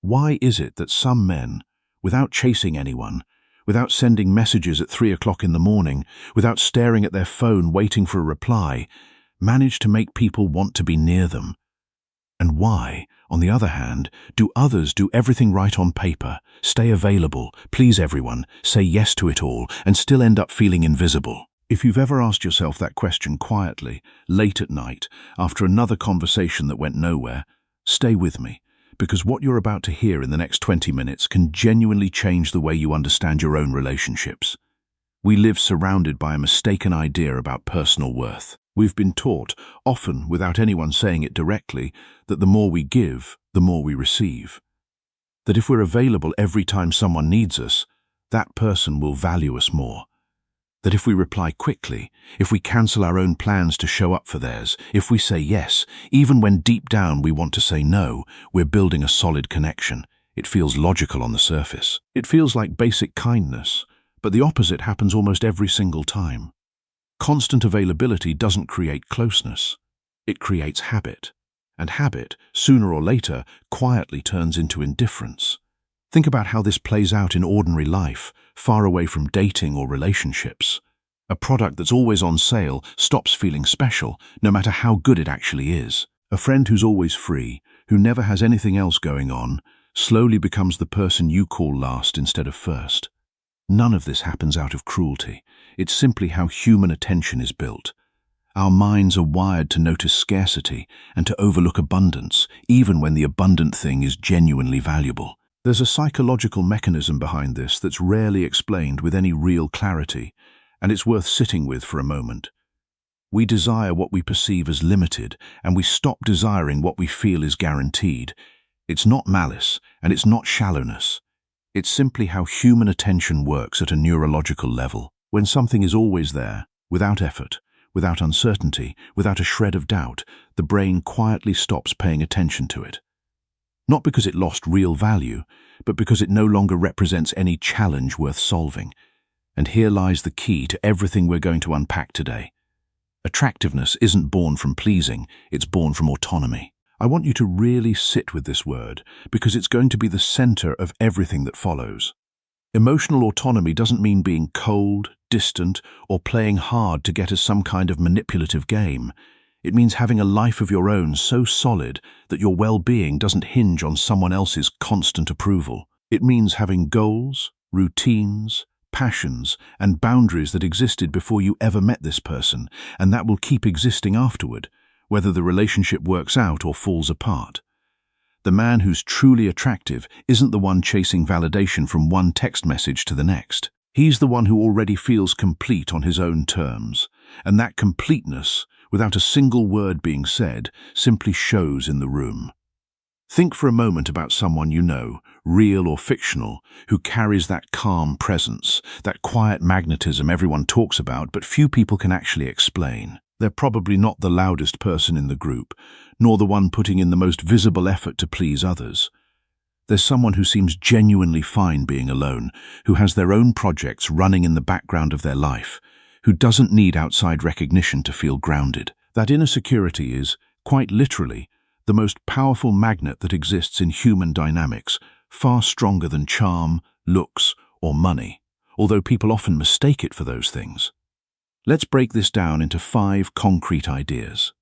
Why is it that some men, without chasing anyone, without sending messages at 3 o'clock in the morning, without staring at their phone waiting for a reply, manage to make people want to be near them? And why, on the other hand, do others do everything right on paper, stay available, please everyone, say yes to it all, and still end up feeling invisible? If you've ever asked yourself that question quietly, late at night, after another conversation that went nowhere, stay with me, because what you're about to hear in the next 20 minutes can genuinely change the way you understand your own relationships. We live surrounded by a mistaken idea about personal worth. We've been taught, often without anyone saying it directly, that the more we give, the more we receive. That if we're available every time someone needs us, that person will value us more. That if we reply quickly, if we cancel our own plans to show up for theirs, if we say yes, even when deep down we want to say no, we're building a solid connection. It feels logical on the surface. It feels like basic kindness, but the opposite happens almost every single time. Constant availability doesn't create closeness. It creates habit. And habit, sooner or later, quietly turns into indifference. Think about how this plays out in ordinary life, far away from dating or relationships. A product that's always on sale stops feeling special, no matter how good it actually is. A friend who's always free, who never has anything else going on, slowly becomes the person you call last instead of first. None of this happens out of cruelty. It's simply how human attention is built. Our minds are wired to notice scarcity and to overlook abundance, even when the abundant thing is genuinely valuable. There's a psychological mechanism behind this that's rarely explained with any real clarity, and it's worth sitting with for a moment. We desire what we perceive as limited, and we stop desiring what we feel is guaranteed. It's not malice, and it's not shallowness. It's simply how human attention works at a neurological level. When something is always there, without effort, without uncertainty, without a shred of doubt, the brain quietly stops paying attention to it. Not because it lost real value, but because it no longer represents any challenge worth solving. And here lies the key to everything we're going to unpack today. Attractiveness isn't born from pleasing, it's born from autonomy. I want you to really sit with this word, because it's going to be the center of everything that follows. Emotional autonomy doesn't mean being cold, distant, or playing hard to get us some kind of manipulative game. It means having a life of your own so solid that your well-being doesn't hinge on someone else's constant approval. It means having goals, routines, passions, and boundaries that existed before you ever met this person, and that will keep existing afterward, whether the relationship works out or falls apart. The man who's truly attractive isn't the one chasing validation from one text message to the next. He's the one who already feels complete on his own terms, and that completeness, without a single word being said, simply shows in the room. Think for a moment about someone you know, real or fictional, who carries that calm presence, that quiet magnetism everyone talks about but few people can actually explain. They're probably not the loudest person in the group, nor the one putting in the most visible effort to please others. There's someone who seems genuinely fine being alone, who has their own projects running in the background of their life, who doesn't need outside recognition to feel grounded. That inner security is, quite literally, the most powerful magnet that exists in human dynamics, far stronger than charm, looks, or money, although people often mistake it for those things. Let's break this down into 5 concrete ideas.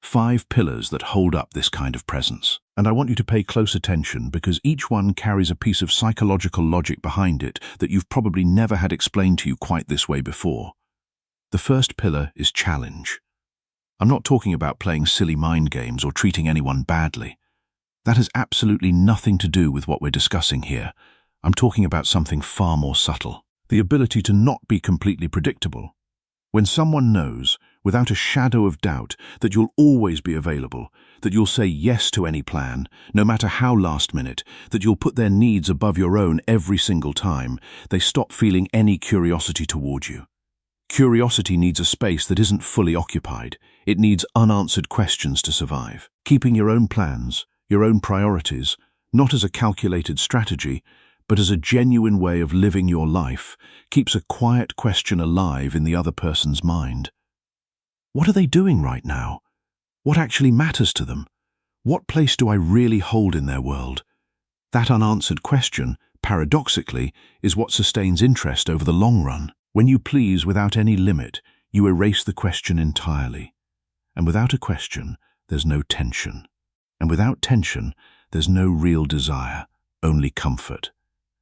5 pillars that hold up this kind of presence. And I want you to pay close attention because each one carries a piece of psychological logic behind it that you've probably never had explained to you quite this way before. The first pillar is challenge. I'm not talking about playing silly mind games or treating anyone badly. That has absolutely nothing to do with what we're discussing here. I'm talking about something far more subtle. The ability to not be completely predictable. When someone knows, without a shadow of doubt, that you'll always be available, that you'll say yes to any plan, no matter how last minute, that you'll put their needs above your own every single time, they stop feeling any curiosity toward you. Curiosity needs a space that isn't fully occupied. It needs unanswered questions to survive. Keeping your own plans, your own priorities, not as a calculated strategy, but as a genuine way of living your life, keeps a quiet question alive in the other person's mind. What are they doing right now? What actually matters to them? What place do I really hold in their world? That unanswered question, paradoxically, is what sustains interest over the long run. When you please without any limit, you erase the question entirely. And without a question, there's no tension. And without tension, there's no real desire, only comfort.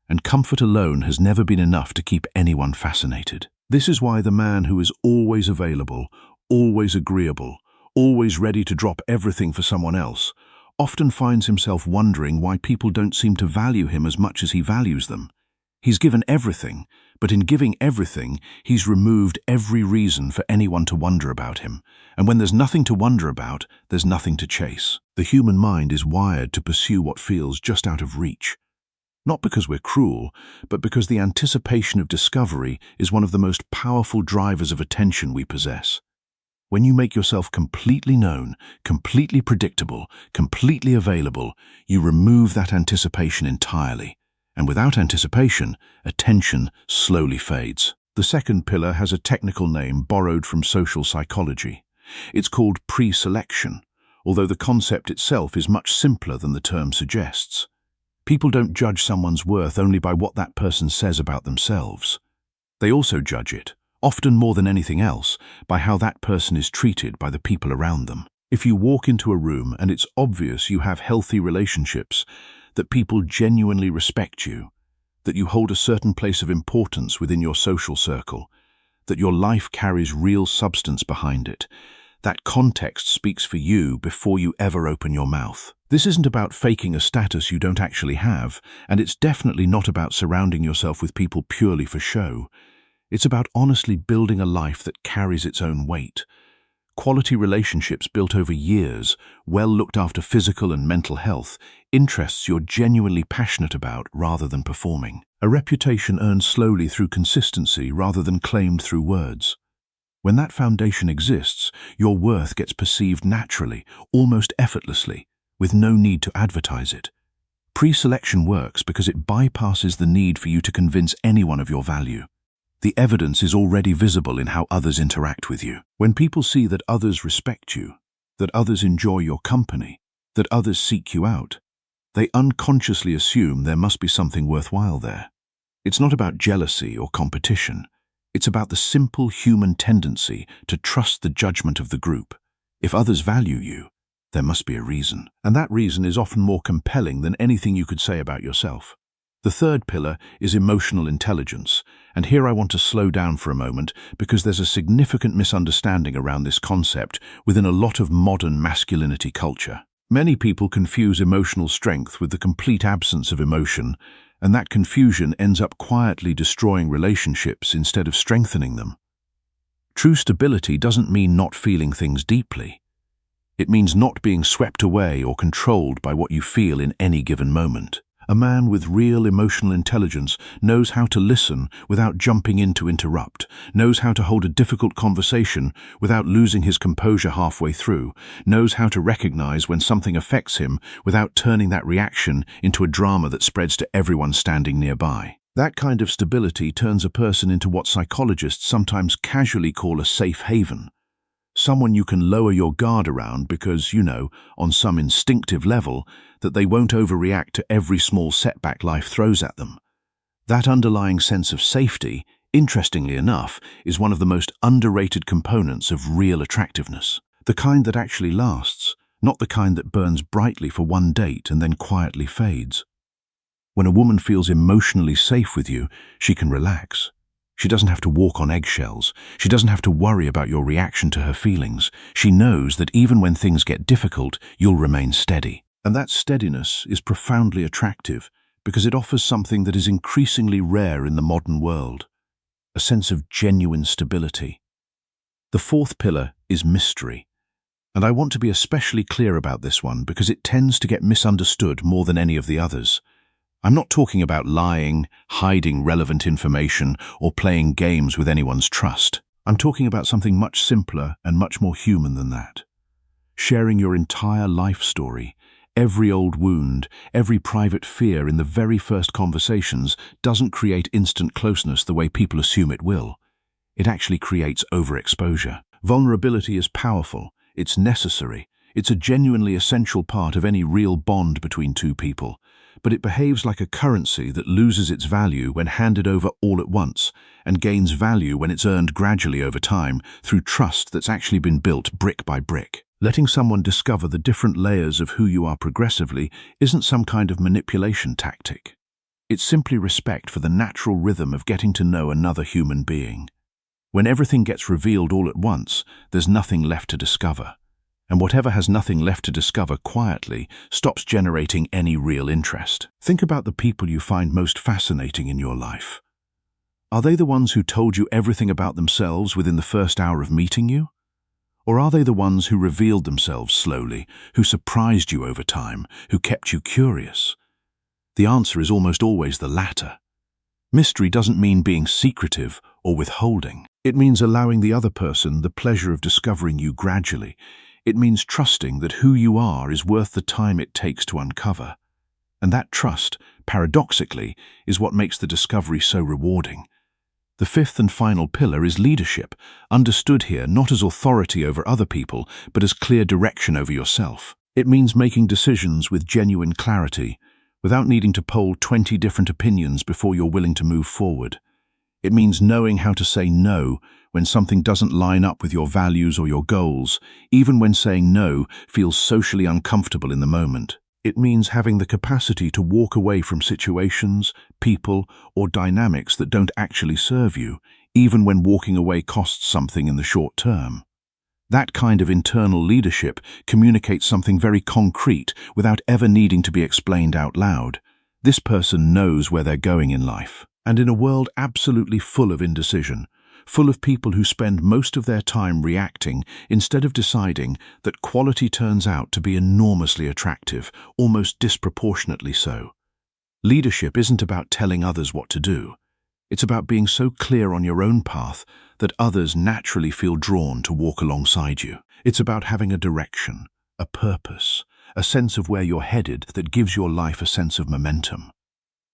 And comfort alone has never been enough to keep anyone fascinated. This is why the man who is always available, always agreeable, always ready to drop everything for someone else, often finds himself wondering why people don't seem to value him as much as he values them. He's given everything, but in giving everything, he's removed every reason for anyone to wonder about him. And when there's nothing to wonder about, there's nothing to chase. The human mind is wired to pursue what feels just out of reach. Not because we're cruel, but because the anticipation of discovery is one of the most powerful drivers of attention we possess. When you make yourself completely known, completely predictable, completely available, you remove that anticipation entirely. And without anticipation, attention slowly fades. The second pillar has a technical name borrowed from social psychology. It's called pre-selection, although the concept itself is much simpler than the term suggests. People don't judge someone's worth only by what that person says about themselves. They also judge it, often more than anything else, by how that person is treated by the people around them. If you walk into a room and it's obvious you have healthy relationships, that people genuinely respect you, that you hold a certain place of importance within your social circle, that your life carries real substance behind it, that context speaks for you before you ever open your mouth. This isn't about faking a status you don't actually have, and it's definitely not about surrounding yourself with people purely for show. It's about honestly building a life that carries its own weight. Quality relationships built over years, well looked after physical and mental health, interests you're genuinely passionate about rather than performing. A reputation earned slowly through consistency rather than claimed through words. When that foundation exists, your worth gets perceived naturally, almost effortlessly, with no need to advertise it. Pre-selection works because it bypasses the need for you to convince anyone of your value. The evidence is already visible in how others interact with you. When people see that others respect you, that others enjoy your company, that others seek you out, they unconsciously assume there must be something worthwhile there. It's not about jealousy or competition. It's about the simple human tendency to trust the judgment of the group. If others value you, there must be a reason. And that reason is often more compelling than anything you could say about yourself. The third pillar is emotional intelligence, and here I want to slow down for a moment because there's a significant misunderstanding around this concept within a lot of modern masculinity culture. Many people confuse emotional strength with the complete absence of emotion, and that confusion ends up quietly destroying relationships instead of strengthening them. True stability doesn't mean not feeling things deeply. It means not being swept away or controlled by what you feel in any given moment. A man with real emotional intelligence knows how to listen without jumping in to interrupt, knows how to hold a difficult conversation without losing his composure halfway through, knows how to recognize when something affects him without turning that reaction into a drama that spreads to everyone standing nearby. That kind of stability turns a person into what psychologists sometimes casually call a safe haven. Someone you can lower your guard around because, on some instinctive level, that they won't overreact to every small setback life throws at them. That underlying sense of safety, interestingly enough, is one of the most underrated components of real attractiveness. The kind that actually lasts, not the kind that burns brightly for one date and then quietly fades. When a woman feels emotionally safe with you, she can relax. She doesn't have to walk on eggshells. She doesn't have to worry about your reaction to her feelings. She knows that even when things get difficult, you'll remain steady. And that steadiness is profoundly attractive because it offers something that is increasingly rare in the modern world, a sense of genuine stability. The fourth pillar is mystery. And I want to be especially clear about this one because it tends to get misunderstood more than any of the others. I'm not talking about lying, hiding relevant information, or playing games with anyone's trust. I'm talking about something much simpler and much more human than that. Sharing your entire life story, every old wound, every private fear in the very first conversations doesn't create instant closeness the way people assume it will. It actually creates overexposure. Vulnerability is powerful, it's necessary, it's a genuinely essential part of any real bond between two people. but it behaves like a currency that loses its value when handed over all at once and gains value when it's earned gradually over time through trust that's actually been built brick by brick. Letting someone discover the different layers of who you are progressively isn't some kind of manipulation tactic. It's simply respect for the natural rhythm of getting to know another human being. When everything gets revealed all at once, there's nothing left to discover. And whatever has nothing left to discover quietly stops generating any real interest. Think about the people you find most fascinating in your life. Are they the ones who told you everything about themselves within the first hour of meeting you? Or are they the ones who revealed themselves slowly, who surprised you over time, who kept you curious? The answer is almost always the latter. Mystery doesn't mean being secretive or withholding. It means allowing the other person the pleasure of discovering you gradually. It means trusting that who you are is worth the time it takes to uncover. And that trust, paradoxically, is what makes the discovery so rewarding. The fifth and final pillar is leadership, understood here not as authority over other people, but as clear direction over yourself. It means making decisions with genuine clarity, without needing to poll 20 different opinions before you're willing to move forward. It means knowing how to say no when something doesn't line up with your values or your goals, even when saying no feels socially uncomfortable in the moment. It means having the capacity to walk away from situations, people, or dynamics that don't actually serve you, even when walking away costs something in the short term. That kind of internal leadership communicates something very concrete without ever needing to be explained out loud. This person knows where they're going in life. And in a world absolutely full of indecision, full of people who spend most of their time reacting instead of deciding, that quality turns out to be enormously attractive, almost disproportionately so. Leadership isn't about telling others what to do. It's about being so clear on your own path that others naturally feel drawn to walk alongside you. It's about having a direction, a purpose, a sense of where you're headed that gives your life a sense of momentum.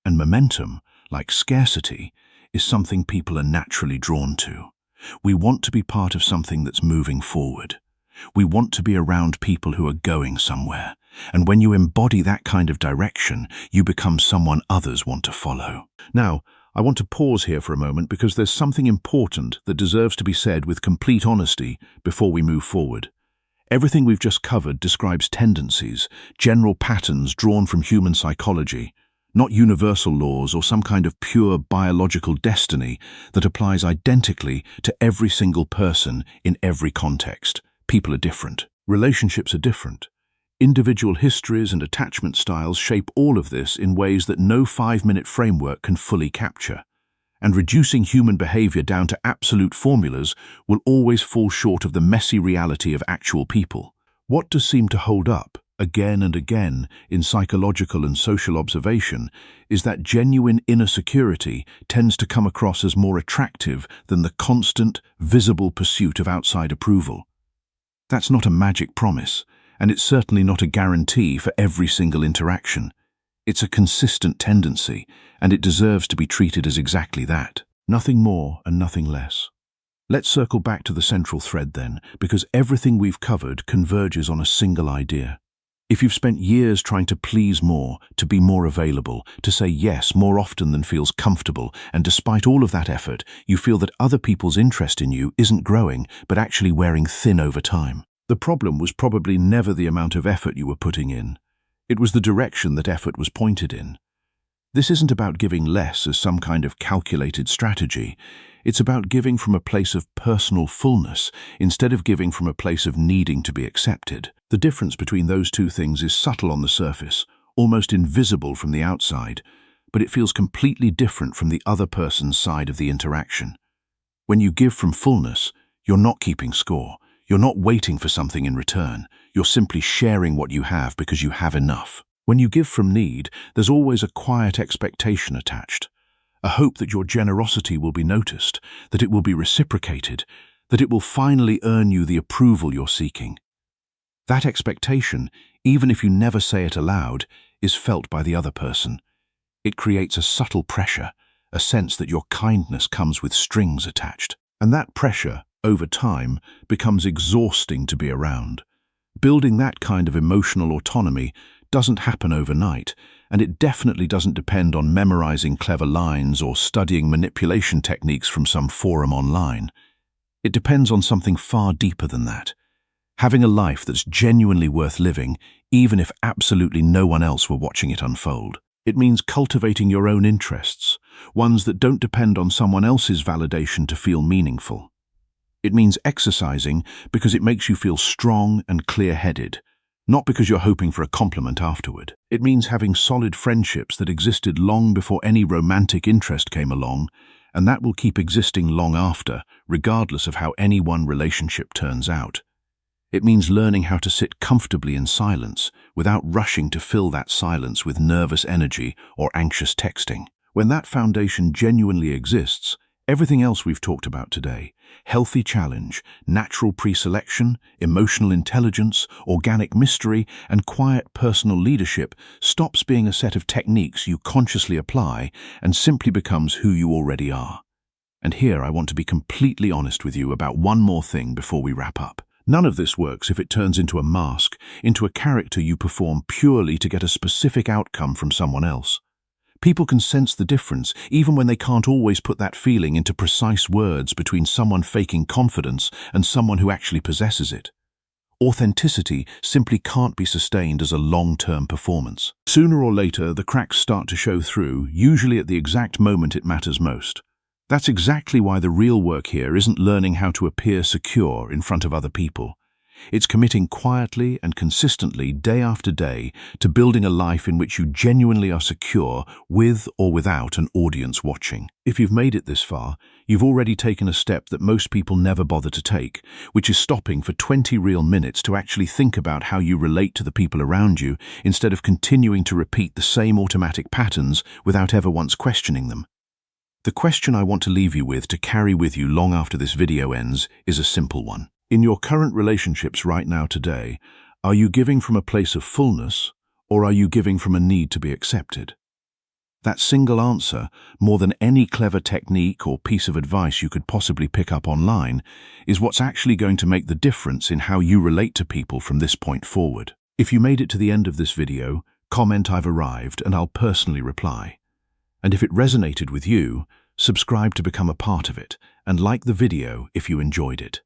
And momentum, like scarcity, is something people are naturally drawn to. We want to be part of something that's moving forward. We want to be around people who are going somewhere. And when you embody that kind of direction, you become someone others want to follow. Now, I want to pause here for a moment because there's something important that deserves to be said with complete honesty before we move forward. Everything we've just covered describes tendencies, general patterns drawn from human psychology, not universal laws or some kind of pure biological destiny that applies identically to every single person in every context. People are different. Relationships are different. Individual histories and attachment styles shape all of this in ways that no 5-minute framework can fully capture. And reducing human behavior down to absolute formulas will always fall short of the messy reality of actual people. What does seem to hold up, again and again, in psychological and social observation, is that genuine inner security tends to come across as more attractive than the constant, visible pursuit of outside approval. That's not a magic promise, and it's certainly not a guarantee for every single interaction. It's a consistent tendency, and it deserves to be treated as exactly that. Nothing more and nothing less. Let's circle back to the central thread then, because everything we've covered converges on a single idea. If you've spent years trying to please more, to be more available, to say yes more often than feels comfortable, and despite all of that effort, you feel that other people's interest in you isn't growing, but actually wearing thin over time. The problem was probably never the amount of effort you were putting in. It was the direction that effort was pointed in. This isn't about giving less as some kind of calculated strategy. It's about giving from a place of personal fullness instead of giving from a place of needing to be accepted. The difference between those two things is subtle on the surface, almost invisible from the outside, but it feels completely different from the other person's side of the interaction. When you give from fullness, you're not keeping score. You're not waiting for something in return. You're simply sharing what you have because you have enough. When you give from need, there's always a quiet expectation attached. A hope that your generosity will be noticed, that it will be reciprocated, that it will finally earn you the approval you're seeking. That expectation, even if you never say it aloud, is felt by the other person. It creates a subtle pressure, a sense that your kindness comes with strings attached. And that pressure, over time, becomes exhausting to be around. Building that kind of emotional autonomy doesn't happen overnight, And it definitely doesn't depend on memorizing clever lines or studying manipulation techniques from some forum online. It depends on something far deeper than that. Having a life that's genuinely worth living, even if absolutely no one else were watching it unfold. It means cultivating your own interests, ones that don't depend on someone else's validation to feel meaningful. It means exercising because it makes you feel strong and clear-headed, not because you're hoping for a compliment afterward. It means having solid friendships that existed long before any romantic interest came along, and that will keep existing long after, regardless of how any one relationship turns out. It means learning how to sit comfortably in silence without rushing to fill that silence with nervous energy or anxious texting. When that foundation genuinely exists, everything else we've talked about today, healthy challenge, natural pre-selection, emotional intelligence, organic mystery, and quiet personal leadership, stops being a set of techniques you consciously apply and simply becomes who you already are. And here I want to be completely honest with you about one more thing before we wrap up. None of this works if it turns into a mask, into a character you perform purely to get a specific outcome from someone else. People can sense the difference, even when they can't always put that feeling into precise words, between someone faking confidence and someone who actually possesses it. Authenticity simply can't be sustained as a long-term performance. Sooner or later, the cracks start to show through, usually at the exact moment it matters most. That's exactly why the real work here isn't learning how to appear secure in front of other people. It's committing quietly and consistently, day after day, to building a life in which you genuinely are secure, with or without an audience watching. If you've made it this far, you've already taken a step that most people never bother to take, which is stopping for 20 real minutes to actually think about how you relate to the people around you, instead of continuing to repeat the same automatic patterns without ever once questioning them. The question I want to leave you with, to carry with you long after this video ends, is a simple one. In your current relationships right now today, are you giving from a place of fullness, or are you giving from a need to be accepted? That single answer, more than any clever technique or piece of advice you could possibly pick up online, is what's actually going to make the difference in how you relate to people from this point forward. If you made it to the end of this video, comment "I've arrived" and I'll personally reply. And if it resonated with you, subscribe to become a part of it, and like the video if you enjoyed it.